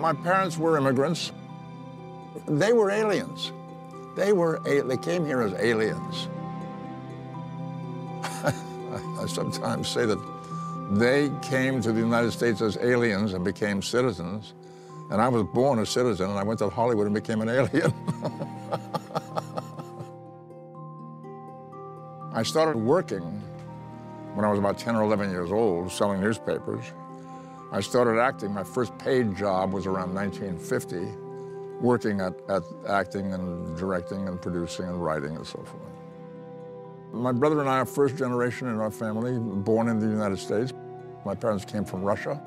My parents were immigrants. They were aliens. They came here as aliens. I sometimes say that they came to the United States as aliens and became citizens, and I was born a citizen, and I went to Hollywood and became an alien. I started working when I was about 10 or 11 years old, selling newspapers. I started acting. My first paid job was around 1950, working at acting and directing and producing and writing and so forth. My brother and I are first generation in our family, born in the United States. My parents came from Russia,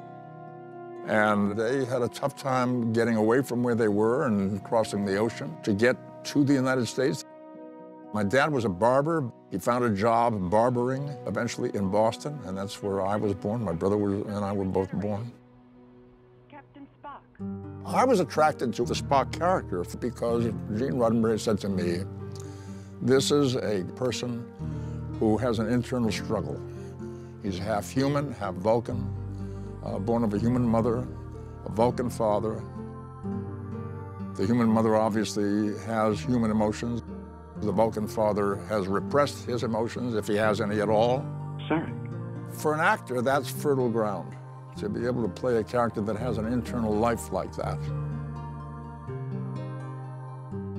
and they had a tough time getting away from where they were and crossing the ocean to get to the United States. My dad was a barber. He found a job barbering eventually in Boston, and that's where I was born. My brother and I were both born. Captain Spock. I was attracted to the Spock character because Gene Roddenberry said to me, this is a person who has an internal struggle. He's half human, half Vulcan, born of a human mother, a Vulcan father. The human mother obviously has human emotions. The Vulcan father has repressed his emotions, if he has any at all. Sorry. For an actor, that's fertile ground, to be able to play a character that has an internal life like that.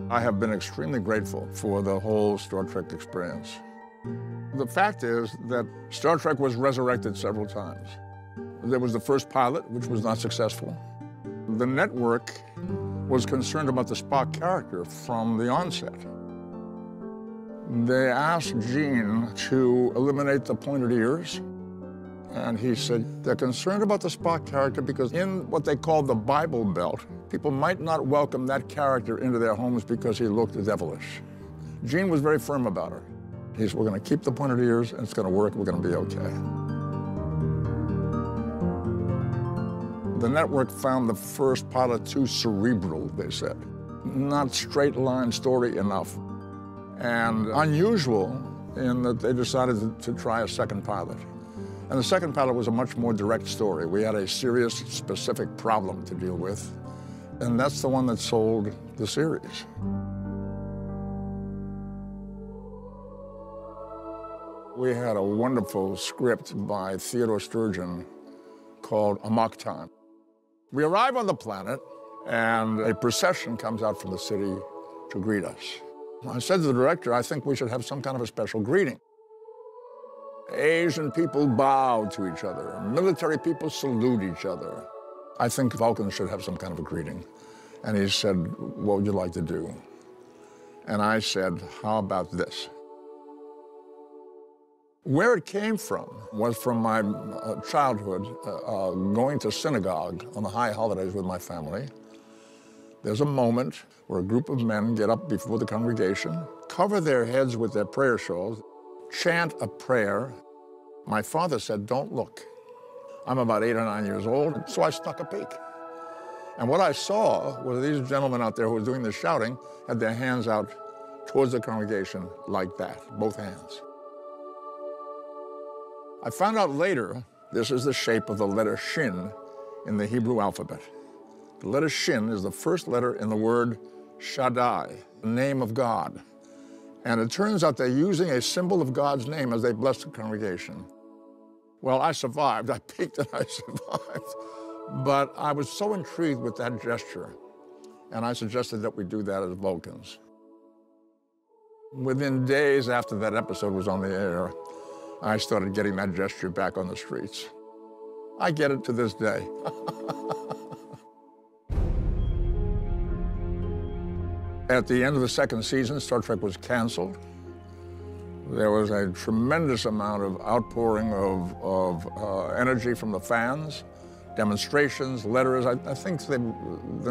I have been extremely grateful for the whole Star Trek experience. The fact is that Star Trek was resurrected several times. There was the first pilot, which was not successful. The network was concerned about the Spock character from the onset. They asked Gene to eliminate the pointed ears, and he said they're concerned about the Spock character because in what they call the Bible Belt, people might not welcome that character into their homes because he looked devilish. Gene was very firm about it. He said, we're going to keep the pointed ears, and it's going to work, we're going to be okay. The network found the first pilot too cerebral, they said. Not straight-line story enough. And unusual in that they decided to try a second pilot. And the second pilot was a much more direct story. We had a serious, specific problem to deal with, and that's the one that sold the series. We had a wonderful script by Theodore Sturgeon called Amok Time. We arrive on the planet, and a procession comes out from the city to greet us. I said to the director, I think we should have some kind of a special greeting. Asian people bow to each other. Military people salute each other. I think Vulcans should have some kind of a greeting. And he said, what would you like to do? And I said, how about this? Where it came from was from my childhood, going to synagogue on the high holidays with my family. There's a moment where a group of men get up before the congregation, cover their heads with their prayer shawls, chant a prayer. My father said, don't look. I'm about 8 or 9 years old, so I snuck a peek. And what I saw was these gentlemen out there who were doing the shouting had their hands out towards the congregation like that, both hands. I found out later, this is the shape of the letter Shin in the Hebrew alphabet. The letter Shin is the first letter in the word Shaddai, the name of God. And it turns out they're using a symbol of God's name as they bless the congregation. Well, I survived. I peeked and I survived. But I was so intrigued with that gesture, and I suggested that we do that as Vulcans. Within days after that episode was on the air, I started getting that gesture back on the streets. I get it to this day. At the end of the second season, Star Trek was canceled. There was a tremendous amount of outpouring of energy from the fans, demonstrations, letters. I think the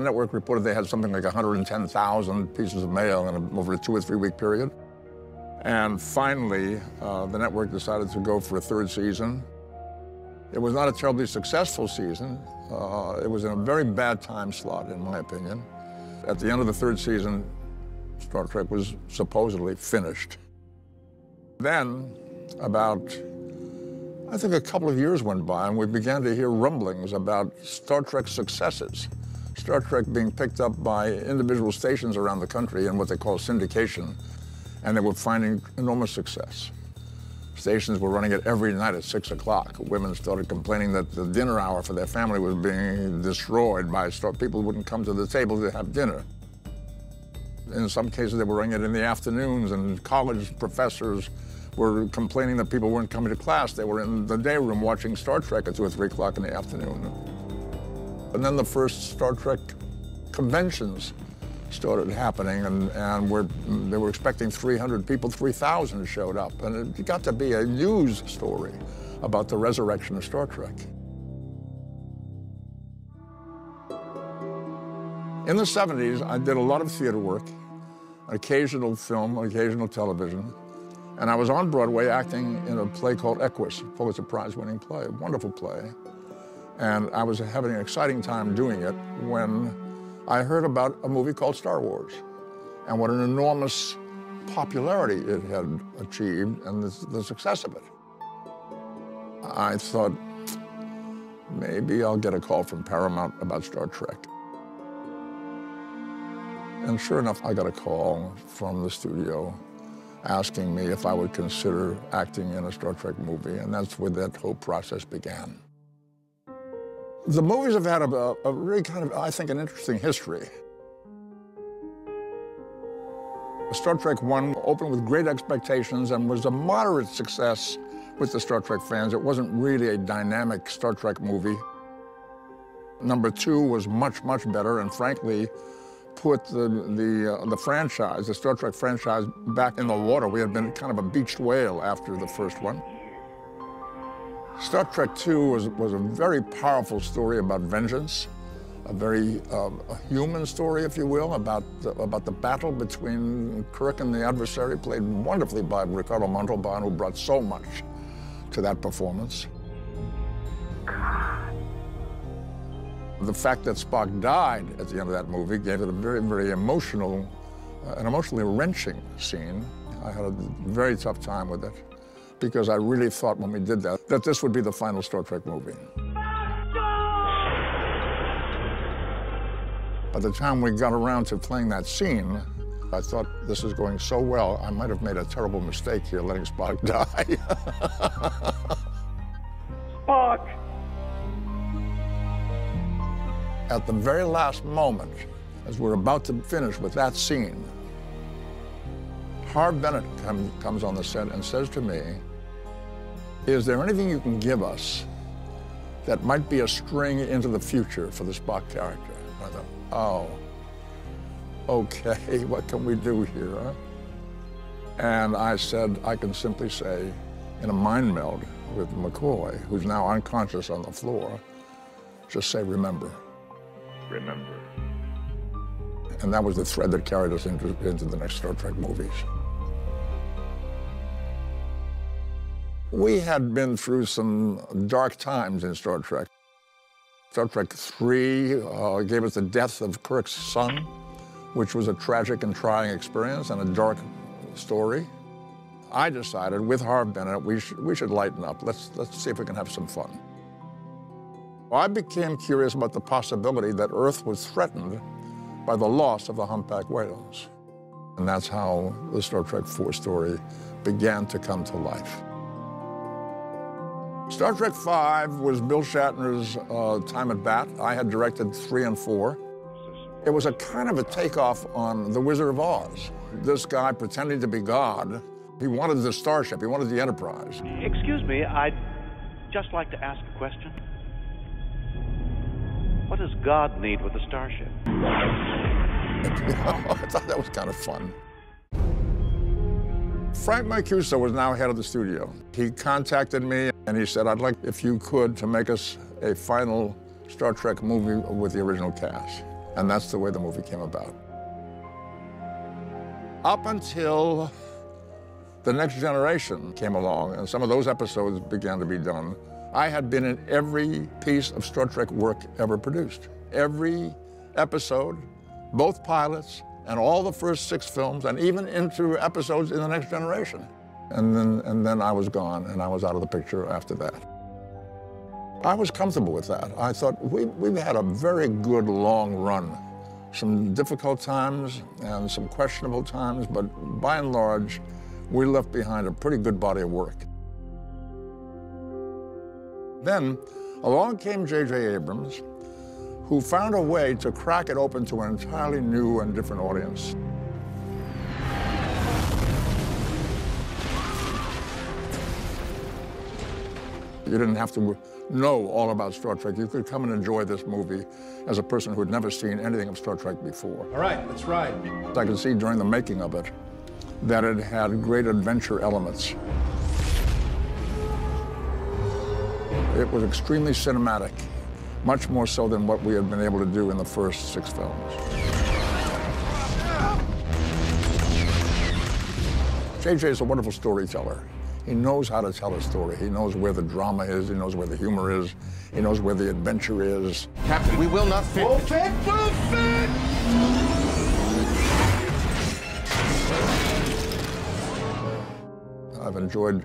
network reported they had something like 110,000 pieces of mail over a 2 or 3 week period. And finally, the network decided to go for a third season. It was not a terribly successful season. It was in a very bad time slot, in my opinion. At the end of the third season, Star Trek was supposedly finished. Then, about, I think a couple of years went by, and we began to hear rumblings about Star Trek successes. Star Trek being picked up by individual stations around the country in what they call syndication, and they were finding enormous success. Stations were running it every night at 6 o'clock. Women started complaining that the dinner hour for their family was being destroyed by people wouldn't come to the table to have dinner. In some cases, they were running it in the afternoons, and college professors were complaining that people weren't coming to class. They were in the day room watching Star Trek at 2 or 3 o'clock in the afternoon. And then the first Star Trek conventions started happening, and they were expecting 300 people, 3,000 showed up. And it got to be a news story about the resurrection of Star Trek. In the 70s, I did a lot of theater work, occasional film, occasional television. And I was on Broadway acting in a play called Equus, Pulitzer Prize-winning play, a wonderful play. And I was having an exciting time doing it when I heard about a movie called Star Wars and what an enormous popularity it had achieved and the success of it. I thought, maybe I'll get a call from Paramount about Star Trek. And sure enough, I got a call from the studio asking me if I would consider acting in a Star Trek movie, and that's where that whole process began. The movies have had a really kind of, I think, an interesting history. Star Trek I opened with great expectations and was a moderate success with the Star Trek fans. It wasn't really a dynamic Star Trek movie. Number 2 was much, much better, and frankly, put the franchise, the Star Trek franchise, back in the water. We had been kind of a beached whale after the first one. Star Trek II was a very powerful story about vengeance, a very human story, if you will, about the battle between Kirk and the adversary, played wonderfully by Ricardo Montalban, who brought so much to that performance. The fact that Spock died at the end of that movie gave it a very, very emotional, an emotionally wrenching scene. I had a very tough time with it because I really thought when we did that, that this would be the final Star Trek movie. By the time we got around to playing that scene, I thought, this is going so well, I might have made a terrible mistake here letting Spock die. Spock! At the very last moment, as we're about to finish with that scene, Harv Bennett comes on the set and says to me, is there anything you can give us that might be a string into the future for the Spock character? And I thought, oh, okay, what can we do here, huh? And I said, I can simply say, in a mind meld with McCoy, who's now unconscious on the floor, just say, remember. Remember. And that was the thread that carried us into the next Star Trek movies. We had been through some dark times in Star Trek. Star Trek III gave us the death of Kirk's son, which was a tragic and trying experience and a dark story. I decided, with Harv Bennett, we should lighten up. Let's see if we can have some fun. I became curious about the possibility that Earth was threatened by the loss of the humpback whales. And that's how the Star Trek IV story began to come to life. Star Trek V was Bill Shatner's time at bat. I had directed 3 and 4. It was a kind of a takeoff on The Wizard of Oz. This guy pretending to be God, he wanted the starship, he wanted the Enterprise. Excuse me, I'd just like to ask a question. What does God need with a starship? I thought that was kind of fun. Frank Mancuso was now head of the studio. He contacted me and he said, I'd like, if you could, to make us a final Star Trek movie with the original cast. And that's the way the movie came about. Up until The Next Generation came along and some of those episodes began to be done, I had been in every piece of Star Trek work ever produced. Every episode, both pilots, and all the first 6 films, and even into episodes in The Next Generation. And then I was gone, and I was out of the picture after that. I was comfortable with that. I thought we've had a very good long run. Some difficult times and some questionable times, but by and large, we left behind a pretty good body of work. Then along came J.J. Abrams, who found a way to crack it open to an entirely new and different audience. You didn't have to know all about Star Trek. You could come and enjoy this movie as a person who had never seen anything of Star Trek before. All right, let's ride. I could see during the making of it that it had great adventure elements. It was extremely cinematic, much more so than what we had been able to do in the first 6 films. J.J. is a wonderful storyteller. He knows how to tell a story. He knows where the drama is. He knows where the humor is. He knows where the adventure is. Captain, we will not fit. We'll fit! We'll fit! I've enjoyed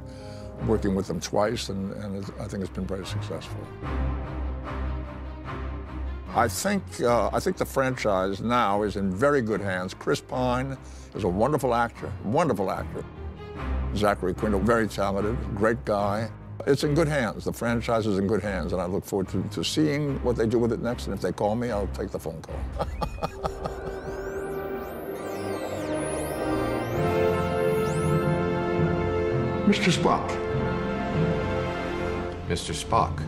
working with them twice, and I think it's been very successful. I think the franchise now is in very good hands. Chris Pine is a wonderful actor, wonderful actor. Zachary Quinto, very talented, great guy. It's in good hands. The franchise is in good hands, and I look forward to seeing what they do with it next. And if they call me, I'll take the phone call. Mr. Spock. Mr. Spock.